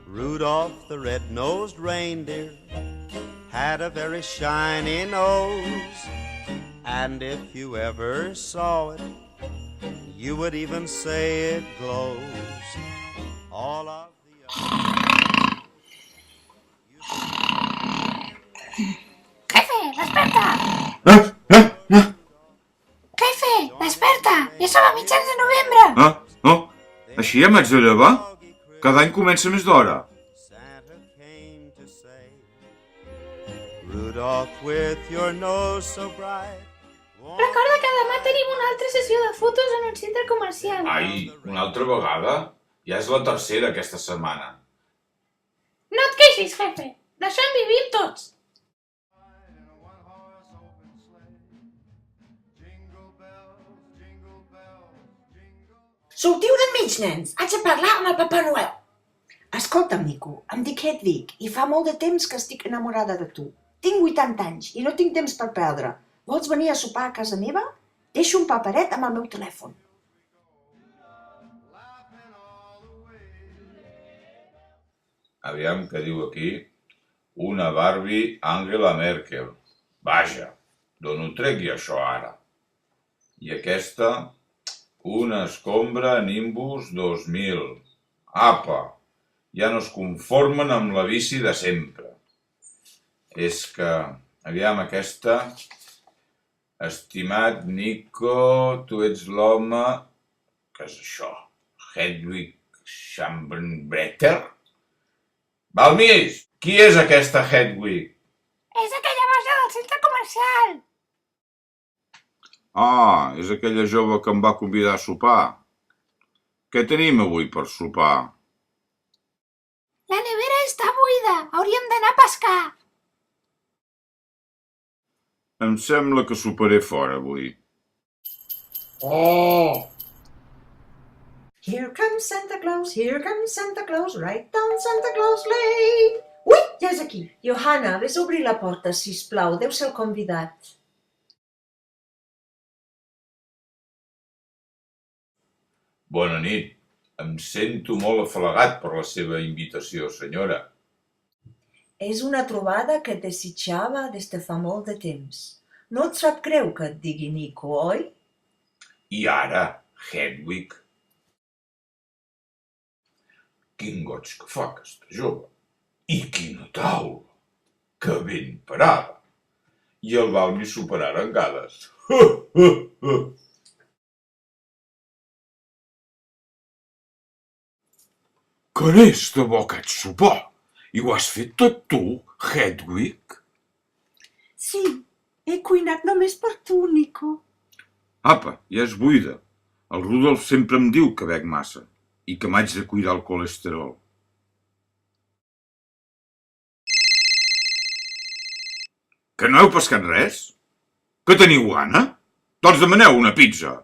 Rudolph the red-nosed reindeer had a very shiny nose, and if you ever saw it, you would even say it glows. All of Jefe, desperta! Jefe, desperta! Ja som a mitjans de novembre! Així ja m'haig de llevar? Cada any comença més d'hora. Santa came to say, Rudolph, with your nose so bright. Recorda que demà tenim una altra sessió de fotos en un centre comercial. Ai, una altra vegada? Ja és la tercera aquesta setmana. No et queixis, jefe. D'això en vivim tots. Sortiu d'enmig, nens! Haig de parlar amb el Papa Noel! Escolta'm, Nico, em dic Hedwig i fa molt de temps que estic enamorada de tu. Tinc 80 anys i no tinc temps per perdre. Vols venir a sopar a casa meva? Deixo un paperet amb el meu telèfon. Aviam què diu aquí. Una Barbie Angela Merkel. Vaja, d'on ho trec jo això ara? I aquesta, una escombra Nimbus 2000. Apa, ja no es conformen amb la bici de sempre. És que, aviam aquesta... Estimat Nico, tu ets l'home... Què és això? Hedwig Schambrenbretter? Balmis, qui és aquesta Hedwig? És aquella boja del centre comercial. Ah, és aquella jove que em va convidar a sopar. Què tenim avui per sopar? La nevera està buida. Hauríem d'anar a pescar. Em sembla que soparé fora avui. Oh! Here comes Santa Claus, right down Santa Claus Lane. Ui, ja és aquí. Johanna, vés a obrir la porta, sisplau. Deu ser el convidat. Bona nit. Em sento molt afalagat per la seva invitació, senyora. És una trobada que desitjava des de fa molt de temps. No et sap greu que et digui Nico, oi? I ara, Hedwig. Quin goig que fa aquesta jove. I quina taula. Que ben parada. I el Balmi soparà arengades. Que n'és de bo aquest sopar? I ho has fet tot tu, Hedwig? Sí, he cuinat només per tu, Nico. Apa, ja és buida. El Rudolf sempre em diu que bec massa i que m'haig de cuidar el colesterol. Que no heu pescat res? Que teniu gana? Doncs demaneu una pizza.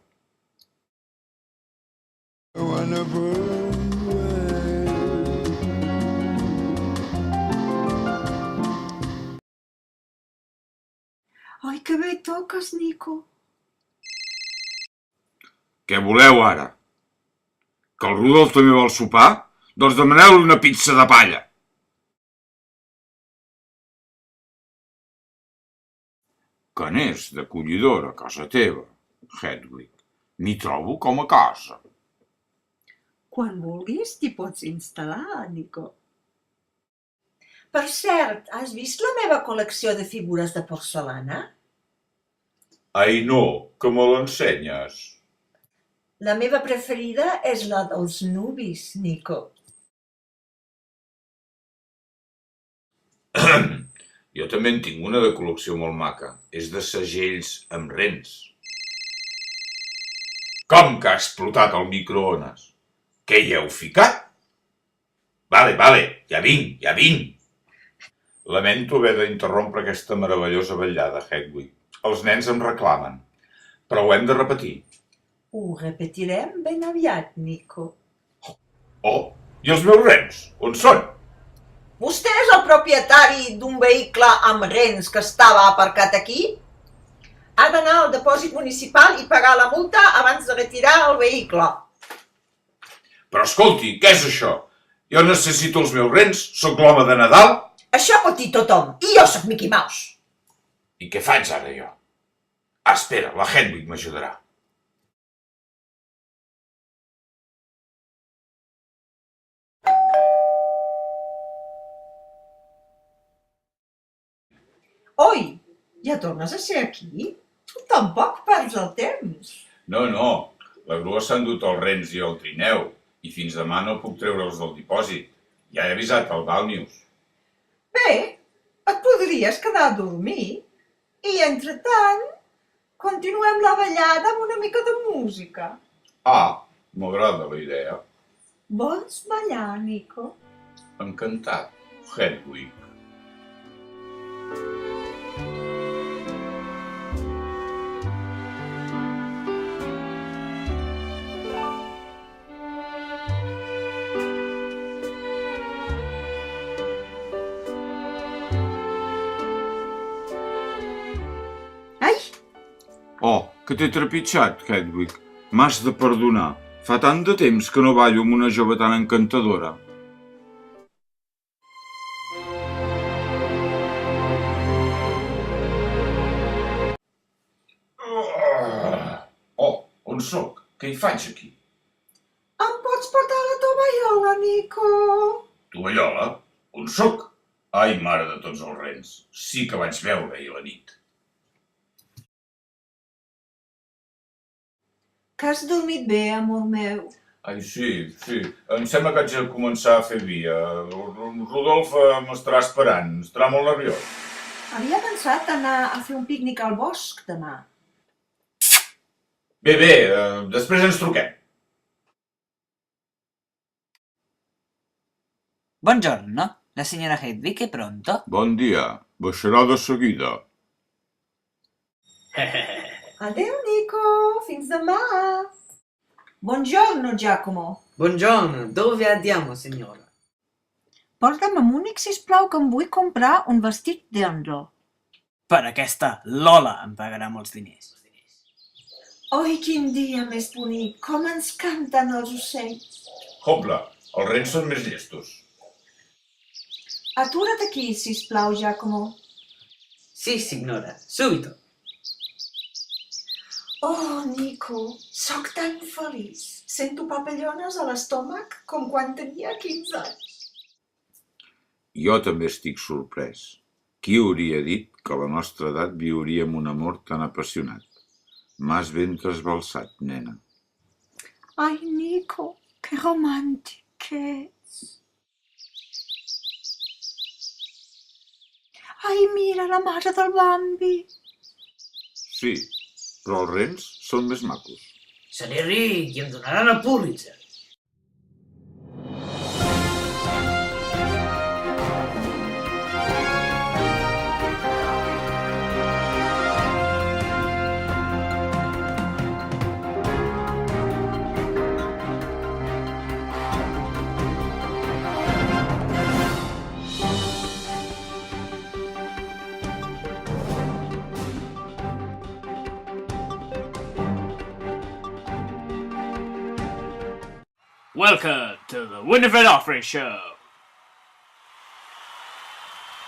Ai, que bé toques, Nico. Què voleu ara? Que el Rudolf també vol sopar? Doncs demaneu-li una pizza de palla. Que n'és d'acollidora a casa teva, Hedwig. M'hi trobo com a casa. Quan vulguis t'hi pots instal·lar, Nico. Per cert, has vist la meva col·lecció de figures de porcelana? Ai no, que me l'ensenyes. La meva preferida és la dels nubis, Nico. Jo també en tinc una de col·lecció molt maca. És de segells amb rens. Com que ha explotat el microones? Què hi heu ficat? Vale, ja vinc. Lamento haver d'interrompre aquesta meravellosa vetllada, Hedwig. Els nens em reclamen, però ho hem de repetir. Ho repetirem ben aviat, Nico. Oh, i els meus rens, on són? Vostè és el propietari d'un vehicle amb rens que estava aparcat aquí? Ha d'anar al depòsit municipal i pagar la multa abans de retirar el vehicle. Però escolti, què és això? Jo necessito els meus rens, sóc l'home de Nadal. Això pot dir tothom, i jo sóc Mickey Mouse. I què faig ara jo? Espera, la Hedwig m'ajudarà. Oi, ja tornes a ser aquí? Tu tampoc perds el temps. No, la grua s'ha endut els rens i el trineu, i fins demà no puc treure'ls del dipòsit. Ja he avisat el Balnius. Bé, et podries quedar a dormir i, entretant, continuem la ballada amb una mica de música. Ah, m'agrada la idea. Vols ballar, Nico? Encantat, Hedwig. Ai, Oh, que t'he trepitjat, Hedwig. M'has de perdonar. Fa tant de temps que no ballo amb una jove tan encantadora. Oh, on sóc? Què hi faig aquí? em pots portar la tovallola, Nico? Tovallola? On sóc? Ai, mare de tots els rens. Sí que vaig veure ahir a la nit. Que has dormit bé, amor meu. Ai, sí. Em sembla que haig de començar a fer via. Rodolf m'estarà esperant. Estarà molt nerviós. Havia pensat anar a fer un pícnic al bosc demà. Bé, després ens truquem. Buongiorno, la signora Hedwig è pronto? Bon dia. Baixarà de seguida. Adéu, Nico. Fins demà. Buongiorno, Giacomo. Buongiorno, dove andiamo, signora? Porta'm a Múnich, sisplau, que em vull comprar un vestit d'Andro. Per aquesta Lola em pagarà molts diners. Oi, quin dia més bonic. Com ens canten els ocells. Hopla, els rens són més llestos. Atura't aquí, sisplau, Giacomo. Sì, signora, subito. Oh, Nico, sóc tan feliç. Sento papallones a l'estómac com quan tenia 15 anys. Jo també estic sorprès. Qui hauria dit que a la nostra edat viuríem un amor tan apassionat? M'has ben trasbalsat, nena. Ai, Nico, que romàntic que ets. Ai, mira la mare del Bambi. Sí, però els rens són més macos. Seré ric i em donaran el Pulitzer. Welcome to the Winifred Offray Show.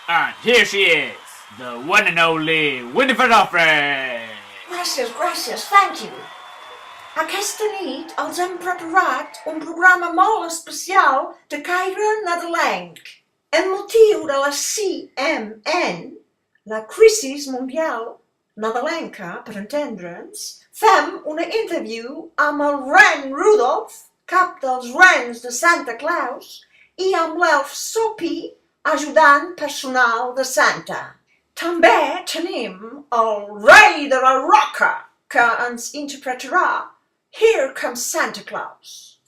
And here she is, the one and only Winifred Offray. Gràcies, thank you. Aquesta nit els hem preparat un programa molt especial de caire nadalenc. El motiu de la CMN, la crisi mundial nadalenca, per entendre'ns, fem una interview amb el ren Rudolf, cap dels rens de Santa Claus, i amb l'elf Soapy, ajudant personal de Santa. També tenim el rei de la roca, que ens interpretarà Here Comes Santa Claus.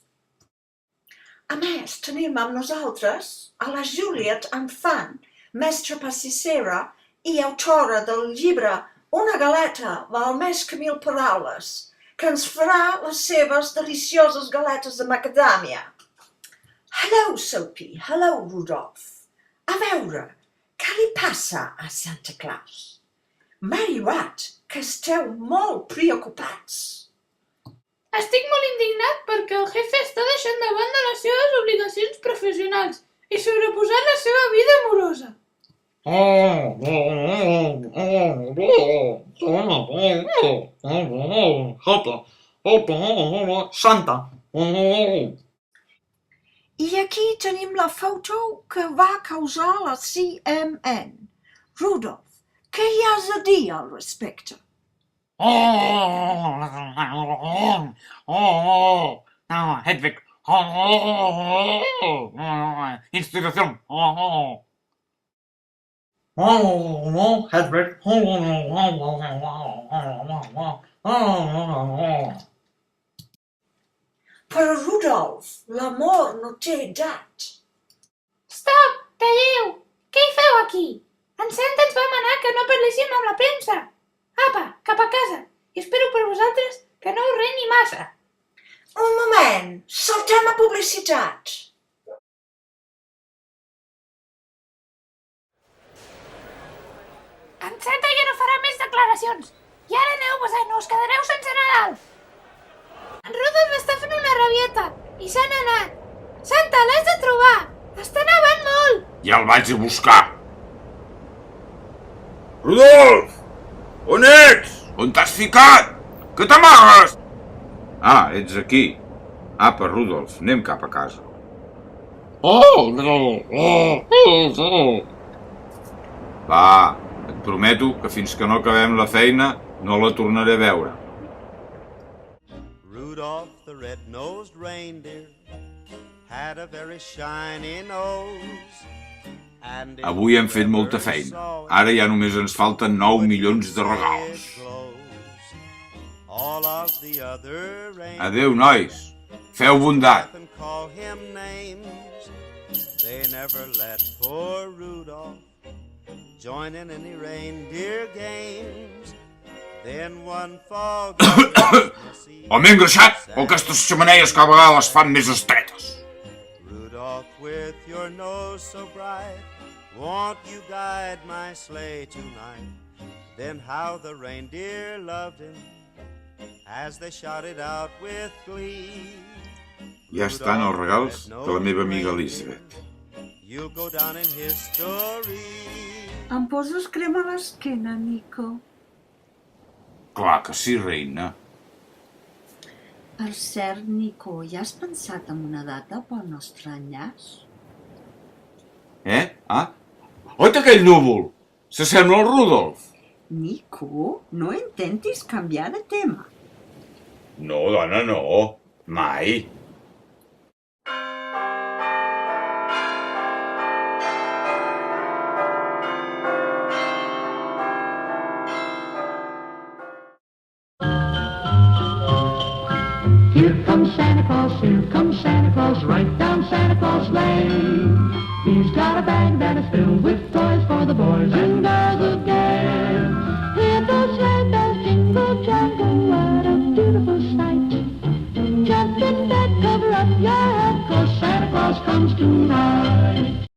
A més, tenim amb nosaltres a la Juliet Infant, mestra passissera i autora del llibre Una galeta val més que 1000 paraules, que ens farà les seves delicioses galetes de macadàmia. Hello, Soapy. Hello, Rudolf. A veure, què li passa a Santa Claus? M'ha arribat que esteu molt preocupats. Estic molt indignat perquè el jefe està deixant de banda les seves obligacions professionals i sobreposant la seva vida amorosa. Santa. I aquí tenim la foto que va causar la CNN. Rudolf, què hi has a dir al respecte? Hedwig. Institución. Hedwig. Però, Rudolf, l'amor no té edat. Stop! Talleu! Què hi feu aquí? En Santa ens va manar que no parléssim amb la premsa. Apa, cap a casa. I espero per vosaltres que no us renyi massa. Un moment, saltem a publicitat. En Santa ja no farà més declaracions. I ara aneu-vos, no us quedareu sense Nadal. En Rudolf està fent una rabieta i se n'ha anat. Santa, l'has de trobar. Està nevant molt. Ja el vaig a buscar. Rudolf! On ets? On t'has ficat? Que t'amagues? Ah, ets aquí. Apa, Rudolf, anem cap a casa. Va, et prometo que fins que no acabem la feina no la tornaré a veure. Rudolph the red-nosed reindeer had a very shiny nose. And if Avui hem fet you molta ever feina. saw it, Ara ja només ens falten 9 milions de regals. All of the other reindeer Adéu, nois. Feu bondat. and call him names. They never let poor Rudolph join in any reindeer games. Then one foggy Christmas Eve, O m'he engreixat o aquestes xemeneies cada vegada les fan més estretes. Rudolph, with your nose so bright, won't you guide my sleigh tonight? Then how the reindeer loved him as they shouted out with glee. Ja estan els regals de la meva amiga Elizabeth. You'll go down in history. Em poses crema a l'esquena, Nico? Clar que sí, reina. Per cert, Nico, ja has pensat en una data pel nostre enllaç? Ah? Oita aquell núvol! S'assembla al Rudolf. Nico, no intentis canviar de tema. No, dona, no. Mai. Here comes Santa Claus, right down Santa Claus Lane. He's got a bag that is filled with toys for the boys and girls again. Hear those sleigh bells jingle jangle, what a beautiful sight. Jump in bed, cover up your head, 'cause Santa Claus comes tonight.